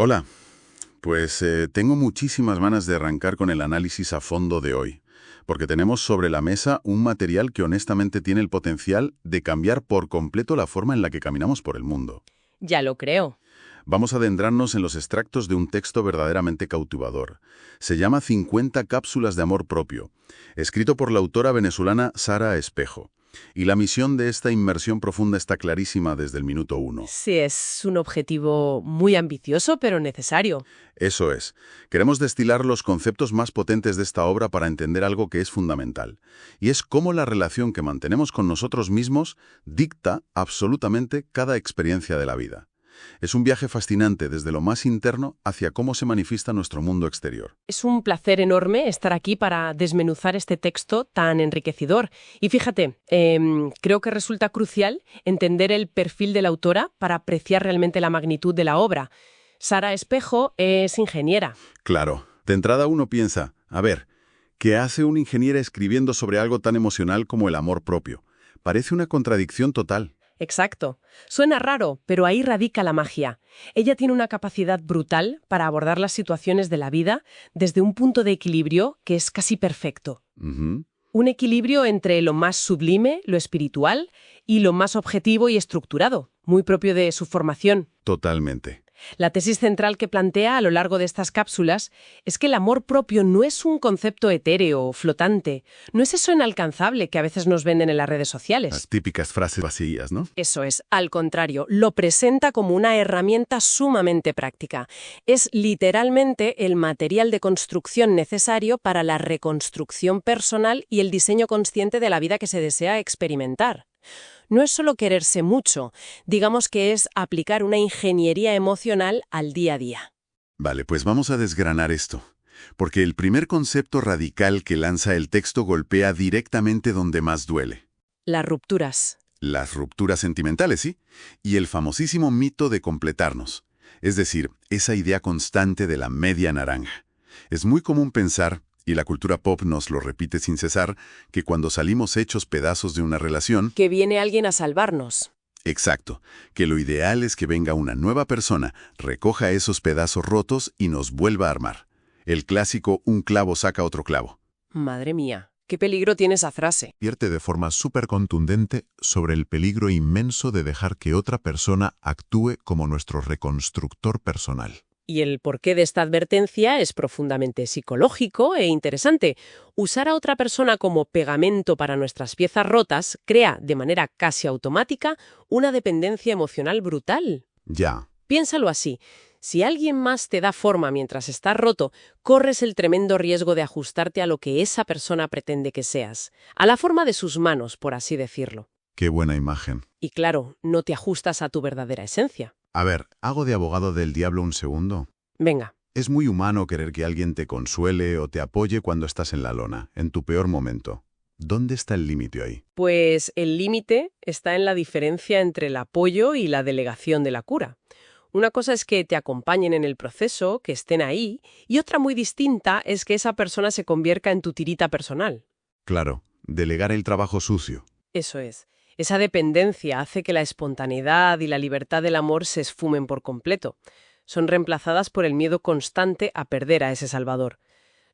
Hola, pues tengo muchísimas ganas de arrancar con el análisis a fondo de hoy, porque tenemos sobre la mesa un material que honestamente tiene el potencial de cambiar por completo la forma en la que caminamos por el mundo. Ya lo creo. Vamos a adentrarnos en los extractos de un texto verdaderamente cautivador. Se llama 50 cápsulas de amor propio, escrito por la autora venezolana Sara Espejo. Y la misión de esta inmersión profunda está clarísima desde el minuto uno. Sí, es un objetivo muy ambicioso, pero necesario. Eso es. Queremos destilar los conceptos más potentes de esta obra para entender algo que es fundamental. Y es cómo la relación que mantenemos con nosotros mismos dicta absolutamente cada experiencia de la vida. Es un viaje fascinante desde lo más interno hacia cómo se manifiesta nuestro mundo exterior. Es un placer enorme estar aquí para desmenuzar este texto tan enriquecedor. Y fíjate, creo que resulta crucial entender el perfil de la autora para apreciar realmente la magnitud de la obra. Sara Espejo es ingeniera. Claro. De entrada uno piensa, a ver, ¿qué hace un ingeniero escribiendo sobre algo tan emocional como el amor propio? Parece una contradicción total. Exacto. Suena raro, pero ahí radica la magia. Ella tiene una capacidad brutal para abordar las situaciones de la vida desde un punto de equilibrio que es casi perfecto. Ujú. Un equilibrio entre lo más sublime, lo espiritual, y lo más objetivo y estructurado, muy propio de su formación. Totalmente. La tesis central que plantea a lo largo de estas cápsulas es que el amor propio no es un concepto etéreo o flotante, no es eso inalcanzable que a veces nos venden en las redes sociales. Las típicas frases vacías, ¿no? Eso es, al contrario, lo presenta como una herramienta sumamente práctica. Es literalmente el material de construcción necesario para la reconstrucción personal y el diseño consciente de la vida que se desea experimentar. No es solo quererse mucho, digamos que es aplicar una ingeniería emocional al día a día. Vale, pues vamos a desgranar esto. Porque el primer concepto radical que lanza el texto golpea directamente donde más duele. Las rupturas. Las rupturas sentimentales, ¿sí? Y el famosísimo mito de completarnos. Es decir, esa idea constante de la media naranja. Es muy común pensar, y la cultura pop nos lo repite sin cesar, que cuando salimos hechos pedazos de una relación, Que viene alguien a salvarnos. exacto, que lo ideal es que venga una nueva persona, recoja esos pedazos rotos y nos vuelva a armar. El clásico un clavo saca otro clavo. Madre mía, qué peligro tiene esa frase. Advierte de forma súper contundente sobre el peligro inmenso de dejar que otra persona actúe como nuestro reconstructor personal. Y el porqué de esta advertencia es profundamente psicológico e interesante. Usar a otra persona como pegamento para nuestras piezas rotas crea, de manera casi automática, una dependencia emocional brutal. Ya. Piénsalo así. Si alguien más te da forma mientras estás roto, corres el tremendo riesgo de ajustarte a lo que esa persona pretende que seas, a la forma de sus manos, por así decirlo. Qué buena imagen. Y claro, no te ajustas a tu verdadera esencia. A ver, hago de abogado del diablo un segundo. Venga. Es muy humano querer que alguien te consuele o te apoye cuando estás en la lona, en tu peor momento. ¿Dónde está el límite ahí? Pues el límite está en la diferencia entre el apoyo y la delegación de la cura. Una cosa es que te acompañen en el proceso, que estén ahí, y otra muy distinta es que esa persona se convierta en tu tirita personal. Claro, delegar el trabajo sucio. Eso es. Esa dependencia hace que la espontaneidad y la libertad del amor se esfumen por completo. Son reemplazadas por el miedo constante a perder a ese salvador.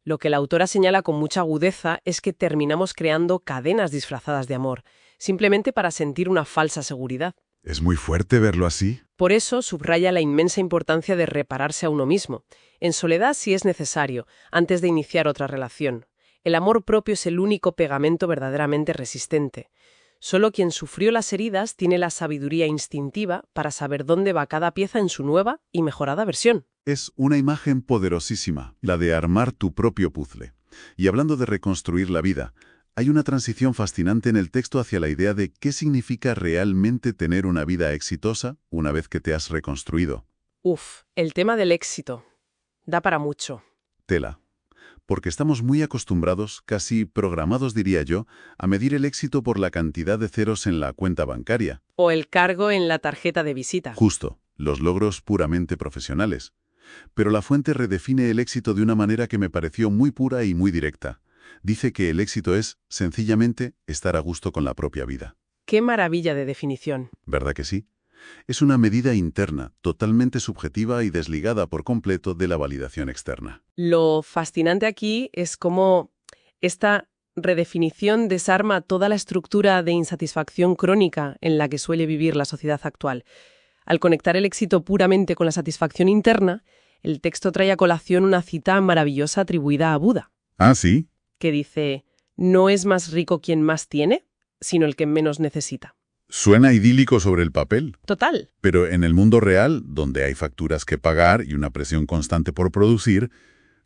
Lo que la autora señala con mucha agudeza es que terminamos creando cadenas disfrazadas de amor, simplemente para sentir una falsa seguridad. ¿Es muy fuerte verlo así? Por eso subraya la inmensa importancia de repararse a uno mismo, en soledad si es necesario, antes de iniciar otra relación. El amor propio es el único pegamento verdaderamente resistente. Solo quien sufrió las heridas tiene la sabiduría instintiva para saber dónde va cada pieza en su nueva y mejorada versión. Es una imagen poderosísima, la de armar tu propio puzzle. Y hablando de reconstruir la vida, hay una transición fascinante en el texto hacia la idea de qué significa realmente tener una vida exitosa una vez que te has reconstruido. El tema del éxito. Da para mucho. Tela. Porque estamos muy acostumbrados, casi programados diría yo, a medir el éxito por la cantidad de ceros en la cuenta bancaria. O el cargo en la tarjeta de visita. Justo, los logros puramente profesionales. Pero la fuente redefine el éxito de una manera que me pareció muy pura y muy directa. Dice que el éxito es, sencillamente, estar a gusto con la propia vida. ¡Qué maravilla de definición! ¿Verdad que sí? Es una medida interna, totalmente subjetiva y desligada por completo de la validación externa. Lo fascinante aquí es cómo esta redefinición desarma toda la estructura de insatisfacción crónica en la que suele vivir la sociedad actual. Al conectar el éxito puramente con la satisfacción interna, el texto trae a colación una cita maravillosa atribuida a Buda, ¿Ah, sí? que dice: «No es más rico quien más tiene, sino el que menos necesita». Suena idílico sobre el papel, Total. pero en el mundo real, donde hay facturas que pagar y una presión constante por producir,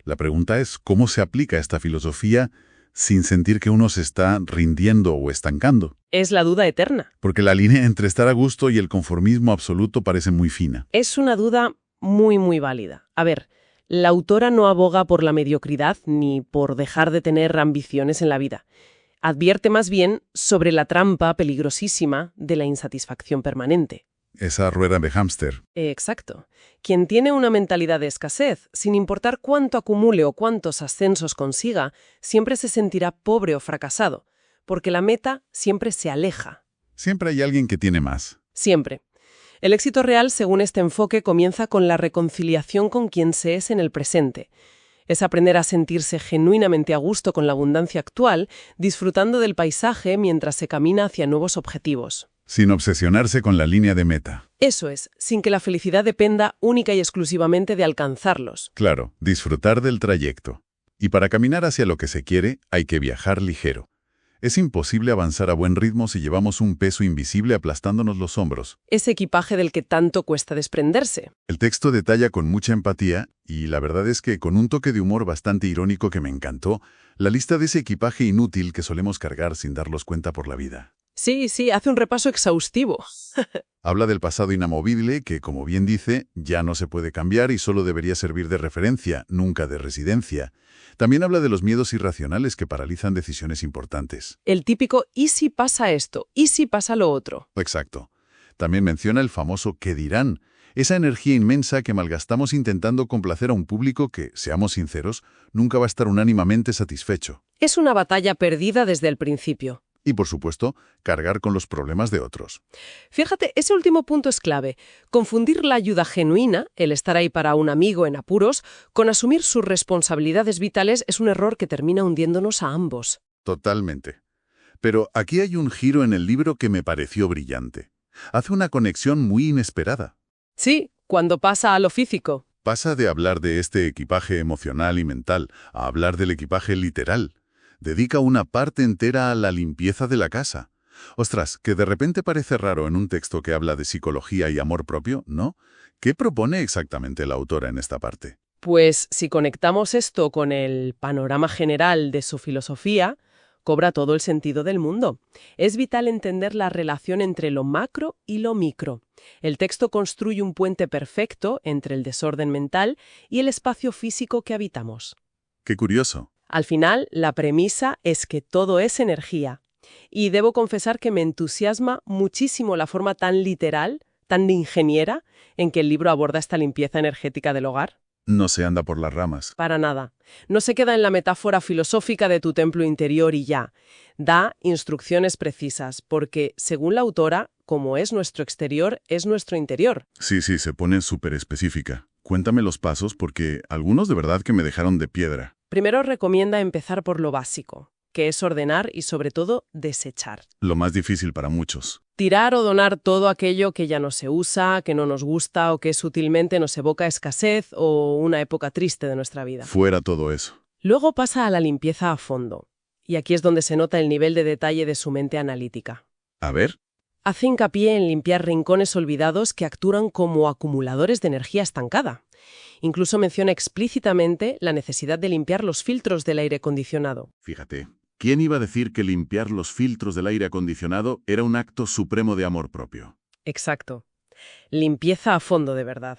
la pregunta es cómo se aplica esta filosofía sin sentir que uno se está rindiendo o estancando. Es la duda eterna. Porque la línea entre estar a gusto y el conformismo absoluto parece muy fina. Es una duda muy válida. A ver, la autora no aboga por la mediocridad ni por dejar de tener ambiciones en la vida. Advierte más bien sobre la trampa peligrosísima de la insatisfacción permanente. Esa rueda de hámster. Exacto. Quien tiene una mentalidad de escasez, sin importar cuánto acumule o cuántos ascensos consiga, siempre se sentirá pobre o fracasado, porque la meta siempre se aleja. Siempre hay alguien que tiene más. Siempre. El éxito real, según este enfoque, comienza con la reconciliación con quien se es en el presente. Es aprender a sentirse genuinamente a gusto con la abundancia actual, disfrutando del paisaje mientras se camina hacia nuevos objetivos. Sin obsesionarse con la línea de meta. Eso es, sin que la felicidad dependa única y exclusivamente de alcanzarlos. Claro, disfrutar del trayecto. Y para caminar hacia lo que se quiere, hay que viajar ligero. Es imposible avanzar a buen ritmo si llevamos un peso invisible aplastándonos los hombros. Ese equipaje del que tanto cuesta desprenderse. El texto detalla con mucha empatía, y la verdad es que con un toque de humor bastante irónico que me encantó, la lista de ese equipaje inútil que solemos cargar sin darnos cuenta por la vida. Sí, hace un repaso exhaustivo. Habla del pasado inamovible que, como bien dice, ya no se puede cambiar y solo debería servir de referencia, nunca de residencia. También habla de los miedos irracionales que paralizan decisiones importantes. El típico «¿y si pasa esto? ¿Y si pasa lo otro?». Exacto. También menciona el famoso «¿qué dirán?», esa energía inmensa que malgastamos intentando complacer a un público que, seamos sinceros, nunca va a estar unánimamente satisfecho. Es una batalla perdida desde el principio. Y, por supuesto, cargar con los problemas de otros. Fíjate, ese último punto es clave. Confundir la ayuda genuina, el estar ahí para un amigo en apuros, con asumir sus responsabilidades vitales es un error que termina hundiéndonos a ambos. Totalmente. Pero aquí hay un giro en el libro que me pareció brillante. Hace una conexión muy inesperada. Sí, cuando pasa a lo físico. Pasa de hablar de este equipaje emocional y mental a hablar del equipaje literal. Dedica una parte entera a la limpieza de la casa. Ostras, que de repente parece raro en un texto que habla de psicología y amor propio, ¿no? ¿Qué propone exactamente la autora en esta parte? Pues si conectamos esto con el panorama general de su filosofía, cobra todo el sentido del mundo. Es vital entender la relación entre lo macro y lo micro. El texto construye un puente perfecto entre el desorden mental y el espacio físico que habitamos. Qué curioso. Al final, la premisa es que todo es energía. Y debo confesar que me entusiasma muchísimo la forma tan literal, tan de ingeniera, en que el libro aborda esta limpieza energética del hogar. No se anda por las ramas. Para nada. No se queda en la metáfora filosófica de tu templo interior y ya. Da instrucciones precisas, porque, según la autora, como es nuestro exterior, es nuestro interior. Sí, se pone súper específica. Cuéntame los pasos porque algunos de verdad que me dejaron de piedra. Primero recomienda empezar por lo básico, que es ordenar y, sobre todo, desechar. Lo más difícil para muchos. Tirar o donar todo aquello que ya no se usa, que no nos gusta o que sutilmente nos evoca escasez o una época triste de nuestra vida. Fuera todo eso. Luego pasa a la limpieza a fondo. Y aquí es donde se nota el nivel de detalle de su mente analítica. A ver. Hace hincapié en limpiar rincones olvidados que actúan como acumuladores de energía estancada. Incluso menciona explícitamente la necesidad de limpiar los filtros del aire acondicionado. Fíjate, ¿quién iba a decir que limpiar los filtros del aire acondicionado era un acto supremo de amor propio? Exacto. Limpieza a fondo de verdad.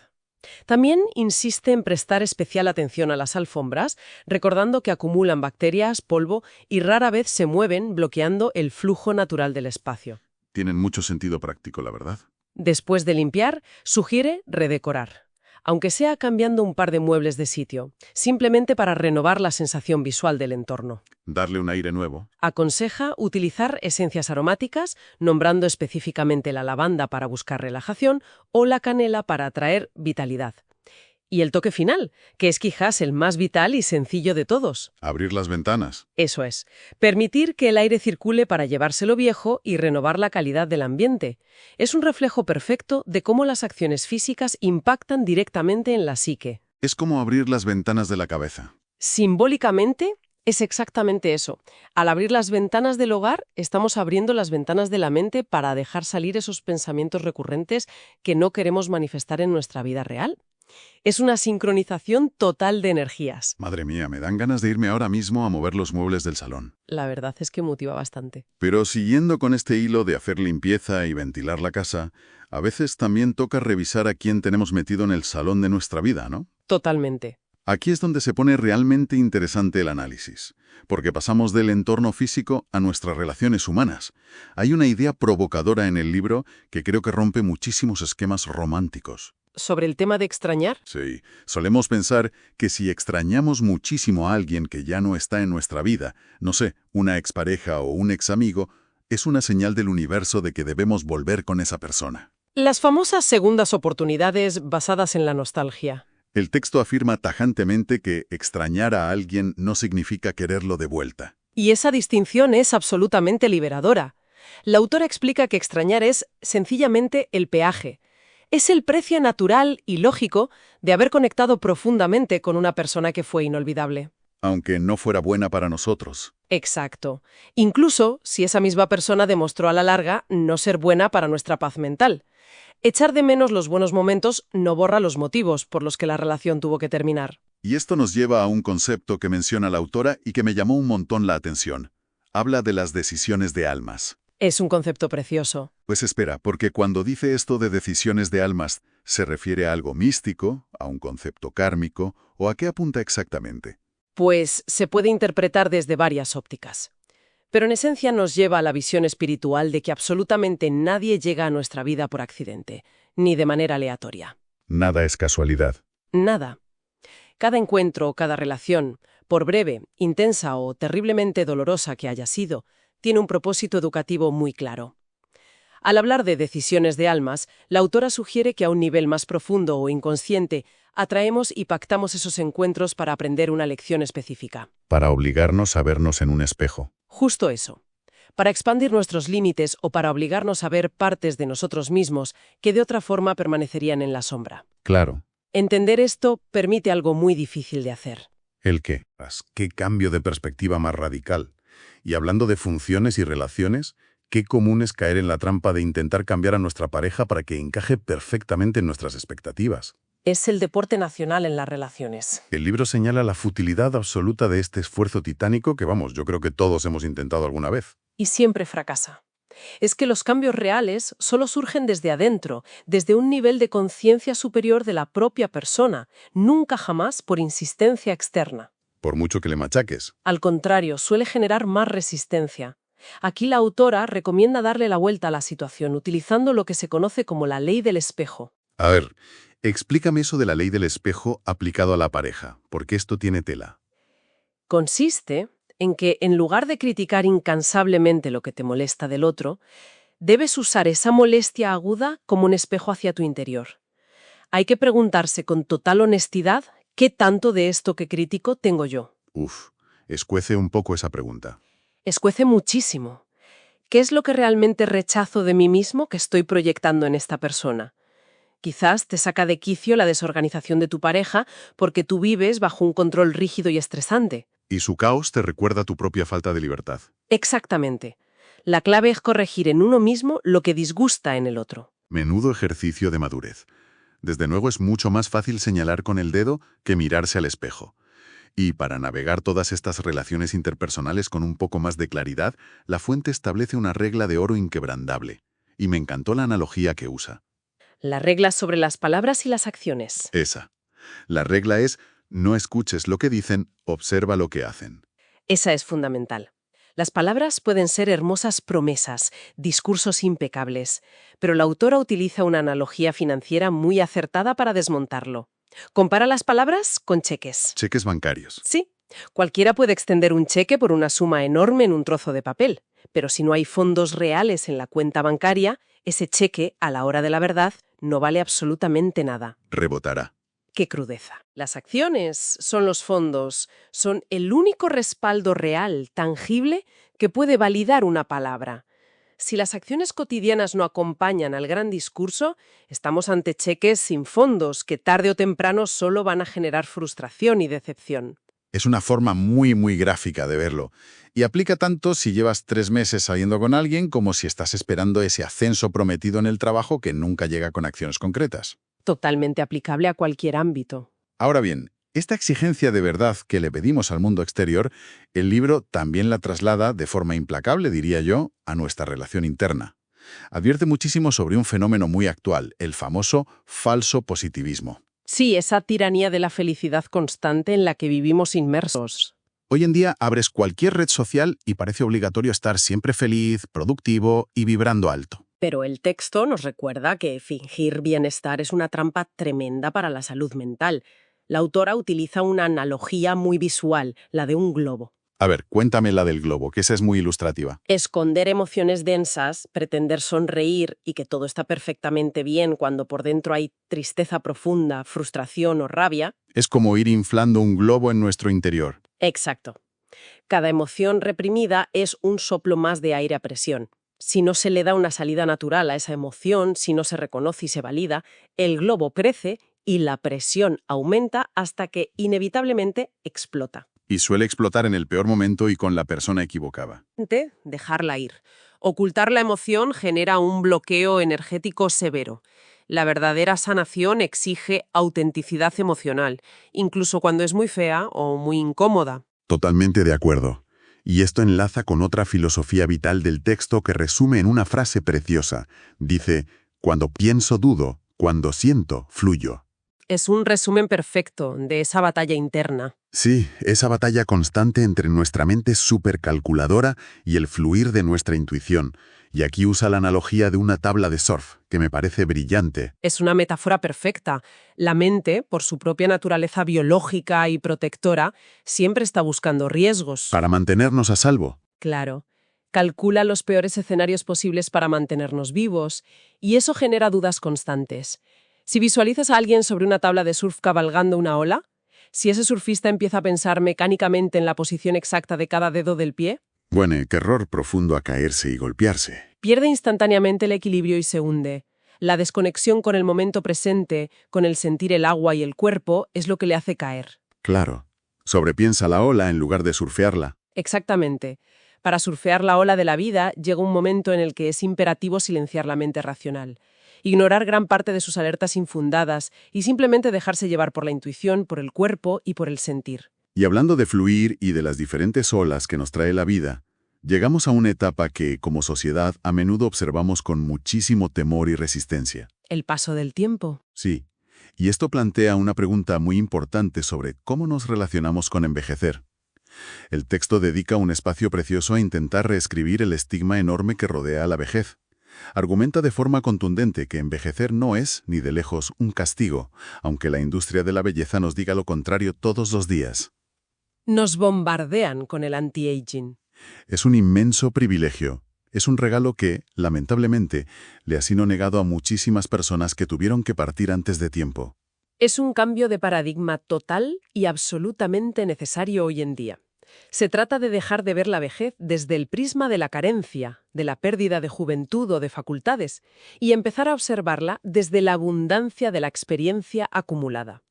También insiste en prestar especial atención a las alfombras, recordando que acumulan bacterias, polvo y rara vez se mueven, bloqueando el flujo natural del espacio. Tienen mucho sentido práctico, la verdad. Después de limpiar, sugiere redecorar. aunque sea cambiando un par de muebles de sitio, simplemente para renovar la sensación visual del entorno. Darle un aire nuevo. Aconseja utilizar esencias aromáticas, nombrando específicamente la lavanda para buscar relajación o la canela para atraer vitalidad. Y el toque final, que es quizás el más vital y sencillo de todos. Abrir las ventanas. Eso es, permitir que el aire circule para llevárselo viejo y renovar la calidad del ambiente. Es un reflejo perfecto de cómo las acciones físicas impactan directamente en la psique. Es como abrir las ventanas de la cabeza. Simbólicamente, es exactamente eso. Al abrir las ventanas del hogar, estamos abriendo las ventanas de la mente para dejar salir esos pensamientos recurrentes que no queremos manifestar en nuestra vida real. Es una sincronización total de energías. Madre mía, me dan ganas de irme ahora mismo a mover los muebles del salón. La verdad es que motiva bastante. Pero siguiendo con este hilo de hacer limpieza y ventilar la casa, a veces también toca revisar a quién tenemos metido en el salón de nuestra vida, ¿no? Totalmente. Aquí es donde se pone realmente interesante el análisis, porque pasamos del entorno físico a nuestras relaciones humanas. Hay una idea provocadora en el libro que creo que rompe muchísimos esquemas románticos. ¿Sobre el tema de extrañar? Sí, solemos pensar que si extrañamos muchísimo a alguien que ya no está en nuestra vida, no sé, una expareja o un examigo, es una señal del universo de que debemos volver con esa persona. Las famosas segundas oportunidades basadas en la nostalgia. El texto afirma tajantemente que extrañar a alguien no significa quererlo de vuelta. Y esa distinción es absolutamente liberadora. La autora explica que extrañar es sencillamente el peaje. Es el precio natural y lógico de haber conectado profundamente con una persona que fue inolvidable. Aunque no fuera buena para nosotros. Exacto. Incluso si esa misma persona demostró a la larga no ser buena para nuestra paz mental. Echar de menos los buenos momentos no borra los motivos por los que la relación tuvo que terminar. Y esto nos lleva a un concepto que menciona la autora y que me llamó un montón la atención. Habla de las decisiones de almas. Es un concepto precioso. Pues espera, porque cuando dice esto de decisiones de almas, ¿se refiere a algo místico, a un concepto kármico, o a qué apunta exactamente? Pues se puede interpretar desde varias ópticas. Pero en esencia nos lleva a la visión espiritual de que absolutamente nadie llega a nuestra vida por accidente, ni de manera aleatoria. Nada es casualidad. Nada. Cada encuentro, cada relación, por breve, intensa o terriblemente dolorosa que haya sido, tiene un propósito educativo muy claro. Al hablar de decisiones de almas, la autora sugiere que a un nivel más profundo o inconsciente atraemos y pactamos esos encuentros para aprender una lección específica. Para obligarnos a vernos en un espejo. Justo eso. Para expandir nuestros límites o para obligarnos a ver partes de nosotros mismos que de otra forma permanecerían en la sombra. Claro. Entender esto permite algo muy difícil de hacer. ¿El qué? ¿Qué cambio de perspectiva más radical? Y hablando de funciones y relaciones, qué común es caer en la trampa de intentar cambiar a nuestra pareja para que encaje perfectamente en nuestras expectativas. Es el deporte nacional en las relaciones. El libro señala la futilidad absoluta de este esfuerzo titánico que, yo creo que todos hemos intentado alguna vez. Y siempre fracasa. Es que los cambios reales solo surgen desde adentro, desde un nivel de conciencia superior de la propia persona, nunca jamás por insistencia externa. Por mucho que le machaques. Al contrario, suele generar más resistencia. Aquí la autora recomienda darle la vuelta a la situación utilizando lo que se conoce como la ley del espejo. A ver, explícame eso de la ley del espejo aplicado a la pareja, porque esto tiene tela. Consiste en que, en lugar de criticar incansablemente lo que te molesta del otro, debes usar esa molestia aguda como un espejo hacia tu interior. Hay que preguntarse con total honestidad ¿qué tanto de esto que critico tengo yo? Escuece un poco esa pregunta. Escuece muchísimo. ¿Qué es lo que realmente rechazo de mí mismo que estoy proyectando en esta persona? Quizás te saca de quicio la desorganización de tu pareja porque tú vives bajo un control rígido y estresante. Y su caos te recuerda tu propia falta de libertad. Exactamente. La clave es corregir en uno mismo lo que disgusta en el otro. Menudo ejercicio de madurez. Desde luego es mucho más fácil señalar con el dedo que mirarse al espejo. Y para navegar todas estas relaciones interpersonales con un poco más de claridad, la fuente establece una regla de oro inquebrantable. Y me encantó la analogía que usa. La regla sobre las palabras y las acciones. Esa. La regla es, no escuches lo que dicen, observa lo que hacen. Esa es fundamental. Las palabras pueden ser hermosas promesas, discursos impecables, pero la autora utiliza una analogía financiera muy acertada para desmontarlo. Compara las palabras con cheques. Cheques bancarios. Sí, cualquiera puede extender un cheque por una suma enorme en un trozo de papel, pero si no hay fondos reales en la cuenta bancaria, ese cheque, a la hora de la verdad, no vale absolutamente nada. Rebotará. ¡Qué crudeza! Las acciones son los fondos, son el único respaldo real, tangible, que puede validar una palabra. Si las acciones cotidianas no acompañan al gran discurso, estamos ante cheques sin fondos que tarde o temprano solo van a generar frustración y decepción. Es una forma muy gráfica de verlo. Y aplica tanto si llevas 3 meses saliendo con alguien como si estás esperando ese ascenso prometido en el trabajo que nunca llega con acciones concretas. Totalmente aplicable a cualquier ámbito. Ahora bien, esta exigencia de verdad que le pedimos al mundo exterior, el libro también la traslada de forma implacable, diría yo, a nuestra relación interna. Advierte muchísimo sobre un fenómeno muy actual, el famoso falso positivismo. Sí, esa tiranía de la felicidad constante en la que vivimos inmersos. Hoy en día abres cualquier red social y parece obligatorio estar siempre feliz, productivo y vibrando alto. Pero el texto nos recuerda que fingir bienestar es una trampa tremenda para la salud mental. La autora utiliza una analogía muy visual, la de un globo. A ver, cuéntame la del globo, que esa es muy ilustrativa. Esconder emociones densas, pretender sonreír y que todo está perfectamente bien cuando por dentro hay tristeza profunda, frustración o rabia. Es como ir inflando un globo en nuestro interior. Exacto. Cada emoción reprimida es un soplo más de aire a presión. Si no se le da una salida natural a esa emoción, si no se reconoce y se valida, el globo crece y la presión aumenta hasta que inevitablemente explota. Y suele explotar en el peor momento y con la persona equivocada. Dejarla ir. Ocultar la emoción genera un bloqueo energético severo. La verdadera sanación exige autenticidad emocional, incluso cuando es muy fea o muy incómoda. Totalmente de acuerdo. Y esto enlaza con otra filosofía vital del texto que resume en una frase preciosa. Dice, cuando pienso dudo, cuando siento fluyo. Es un resumen perfecto de esa batalla interna. Sí, esa batalla constante entre nuestra mente supercalculadora y el fluir de nuestra intuición. Y aquí usa la analogía de una tabla de surf, que me parece brillante. Es una metáfora perfecta. La mente, por su propia naturaleza biológica y protectora, siempre está buscando riesgos. Para mantenernos a salvo. Claro. Calcula los peores escenarios posibles para mantenernos vivos, y eso genera dudas constantes. Si visualizas a alguien sobre una tabla de surf cabalgando una ola, si ese surfista empieza a pensar mecánicamente en la posición exacta de cada dedo del pie, Bueno, qué error profundo a caerse y golpearse. pierde instantáneamente el equilibrio y se hunde. La desconexión con el momento presente, con el sentir el agua y el cuerpo, es lo que le hace caer. Claro. Sobrepiensa la ola en lugar de surfearla. Exactamente. Para surfear la ola de la vida, llega un momento en el que es imperativo silenciar la mente racional, ignorar gran parte de sus alertas infundadas y simplemente dejarse llevar por la intuición, por el cuerpo y por el sentir. Y hablando de fluir y de las diferentes olas que nos trae la vida, llegamos a una etapa que, como sociedad, a menudo observamos con muchísimo temor y resistencia. El paso del tiempo. Sí, y esto plantea una pregunta muy importante sobre cómo nos relacionamos con envejecer. El texto dedica un espacio precioso a intentar reescribir el estigma enorme que rodea a la vejez. Argumenta de forma contundente que envejecer no es, ni de lejos, un castigo, aunque la industria de la belleza nos diga lo contrario todos los días. Nos bombardean con el anti-aging. Es un inmenso privilegio. Es un regalo que, lamentablemente, le ha sido negado a muchísimas personas que tuvieron que partir antes de tiempo. Es un cambio de paradigma total y absolutamente necesario hoy en día. Se trata de dejar de ver la vejez desde el prisma de la carencia, de la pérdida de juventud o de facultades, y empezar a observarla desde la abundancia de la experiencia acumulada.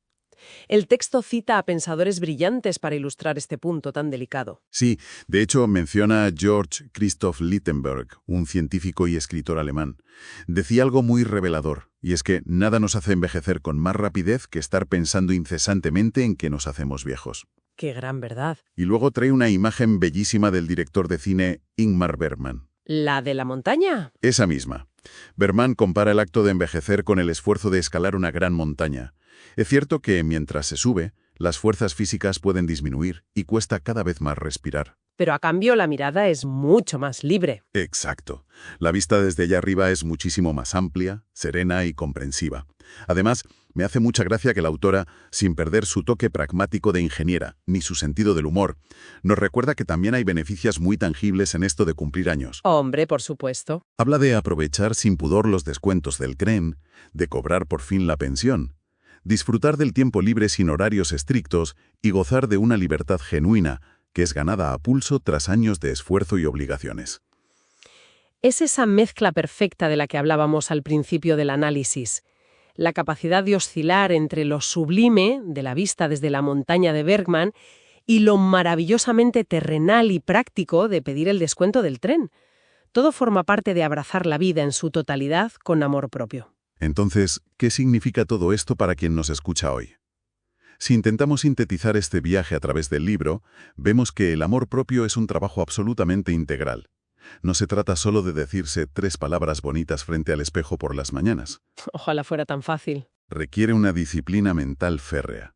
El texto cita a pensadores brillantes para ilustrar este punto tan delicado. Sí, de hecho menciona a Georg Christoph Lichtenberg, un científico y escritor alemán. Decía algo muy revelador, y es que nada nos hace envejecer con más rapidez que estar pensando incesantemente en que nos hacemos viejos. ¡Qué gran verdad! Y luego trae una imagen bellísima del director de cine Ingmar Bergman. ¿La de la montaña? Esa misma. Bergman compara el acto de envejecer con el esfuerzo de escalar una gran montaña. Es cierto que, mientras se sube, las fuerzas físicas pueden disminuir y cuesta cada vez más respirar. pero a cambio la mirada es mucho más libre. Exacto. La vista desde allá arriba es muchísimo más amplia, serena y comprensiva. Además, me hace mucha gracia que la autora, sin perder su toque pragmático de ingeniera, ni su sentido del humor, nos recuerda que también hay beneficios muy tangibles en esto de cumplir años. Hombre, por supuesto. Habla de aprovechar sin pudor los descuentos del CREM, de cobrar por fin la pensión, disfrutar del tiempo libre sin horarios estrictos y gozar de una libertad genuina, que es ganada a pulso tras años de esfuerzo y obligaciones. Es esa mezcla perfecta de la que hablábamos al principio del análisis. La capacidad de oscilar entre lo sublime de la vista desde la montaña de Bergman y lo maravillosamente terrenal y práctico de pedir el descuento del tren. Todo forma parte de abrazar la vida en su totalidad con amor propio. Entonces, ¿qué significa todo esto para quien nos escucha hoy? Si intentamos sintetizar este viaje a través del libro, vemos que el amor propio es un trabajo absolutamente integral. No se trata solo de decirse 3 palabras bonitas frente al espejo por las mañanas. Ojalá fuera tan fácil. Requiere una disciplina mental férrea.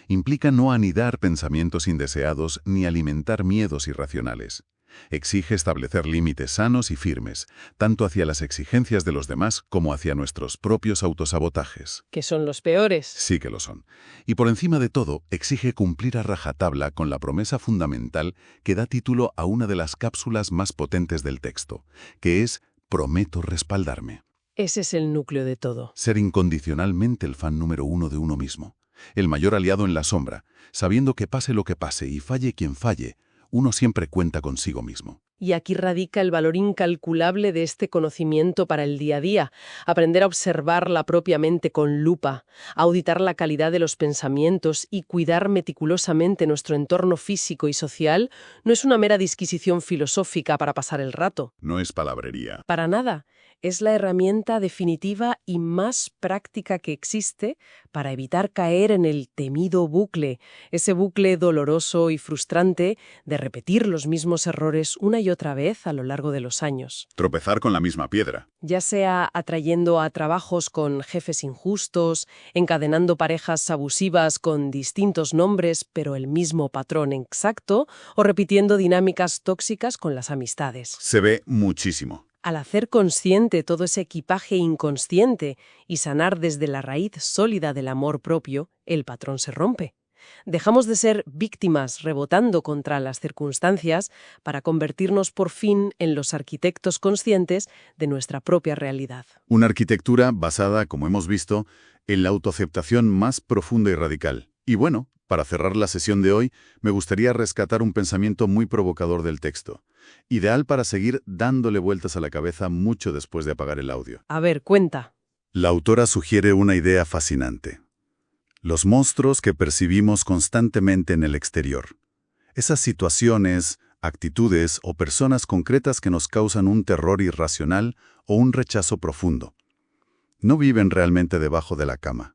Implica no anidar pensamientos indeseados ni alimentar miedos irracionales. Exige establecer límites sanos y firmes, tanto hacia las exigencias de los demás como hacia nuestros propios autosabotajes. Que son los peores. Sí que lo son. Y por encima de todo, exige cumplir a rajatabla con la promesa fundamental que da título a una de las cápsulas más potentes del texto, que es «Prometo respaldarme». Ese es el núcleo de todo. Ser incondicionalmente el fan número 1 de uno mismo, el mayor aliado en la sombra, sabiendo que pase lo que pase y falle quien falle, uno siempre cuenta consigo mismo. Y aquí radica el valor incalculable de este conocimiento para el día a día. Aprender a observarla propiamente con lupa, auditar la calidad de los pensamientos y cuidar meticulosamente nuestro entorno físico y social no es una mera disquisición filosófica para pasar el rato. No es palabrería. Para nada. Es la herramienta definitiva y más práctica que existe para evitar caer en el temido bucle, ese bucle doloroso y frustrante de repetir los mismos errores una y otra vez a lo largo de los años. Tropezar con la misma piedra. Ya sea atrayendo a trabajos con jefes injustos, encadenando parejas abusivas con distintos nombres pero el mismo patrón exacto, o repitiendo dinámicas tóxicas con las amistades. Se ve muchísimo. Al hacer consciente todo ese equipaje inconsciente y sanar desde la raíz sólida del amor propio, el patrón se rompe. Dejamos de ser víctimas rebotando contra las circunstancias para convertirnos por fin en los arquitectos conscientes de nuestra propia realidad. Una arquitectura basada, como hemos visto, en la autoaceptación más profunda y radical. Y bueno, para cerrar la sesión de hoy, me gustaría rescatar un pensamiento muy provocador del texto, ideal para seguir dándole vueltas a la cabeza mucho después de apagar el audio. A ver, cuenta. La autora sugiere una idea fascinante. Los monstruos que percibimos constantemente en el exterior. Esas situaciones, actitudes o personas concretas que nos causan un terror irracional o un rechazo profundo. No viven realmente debajo de la cama.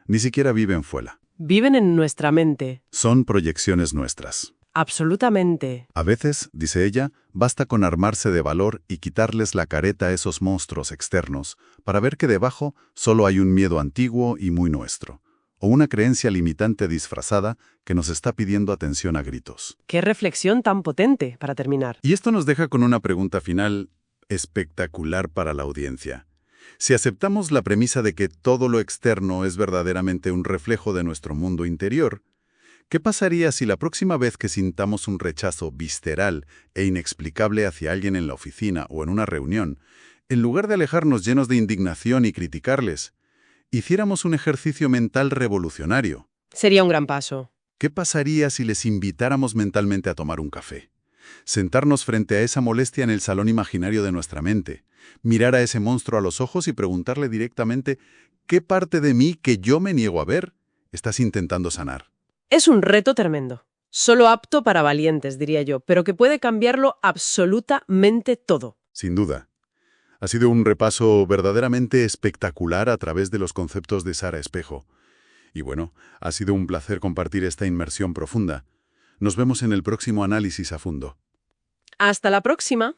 Ni siquiera viven fuera. Viven en nuestra mente. Son proyecciones nuestras. Absolutamente. A veces, dice ella, basta con armarse de valor y quitarles la careta a esos monstruos externos para ver que debajo solo hay un miedo antiguo y muy nuestro, o una creencia limitante disfrazada que nos está pidiendo atención a gritos. Qué reflexión tan potente para terminar. Y esto nos deja con una pregunta final espectacular para la audiencia. Si aceptamos la premisa de que todo lo externo es verdaderamente un reflejo de nuestro mundo interior, ¿qué pasaría si la próxima vez que sintamos un rechazo visceral e inexplicable hacia alguien en la oficina o en una reunión, en lugar de alejarnos llenos de indignación y criticarles, hiciéramos un ejercicio mental revolucionario? Sería un gran paso. ¿Qué pasaría si les invitáramos mentalmente a tomar un café? Sentarnos frente a esa molestia en el salón imaginario de nuestra mente, mirar a ese monstruo a los ojos y preguntarle directamente ¿qué parte de mí que yo me niego a ver estás intentando sanar? Es un reto tremendo. Solo apto para valientes, diría yo, pero que puede cambiarlo absolutamente todo. Sin duda. Ha sido un repaso verdaderamente espectacular a través de los conceptos de Sara Espejo. Y bueno, ha sido un placer compartir esta inmersión profunda. Nos vemos en el próximo análisis a fondo. Hasta la próxima.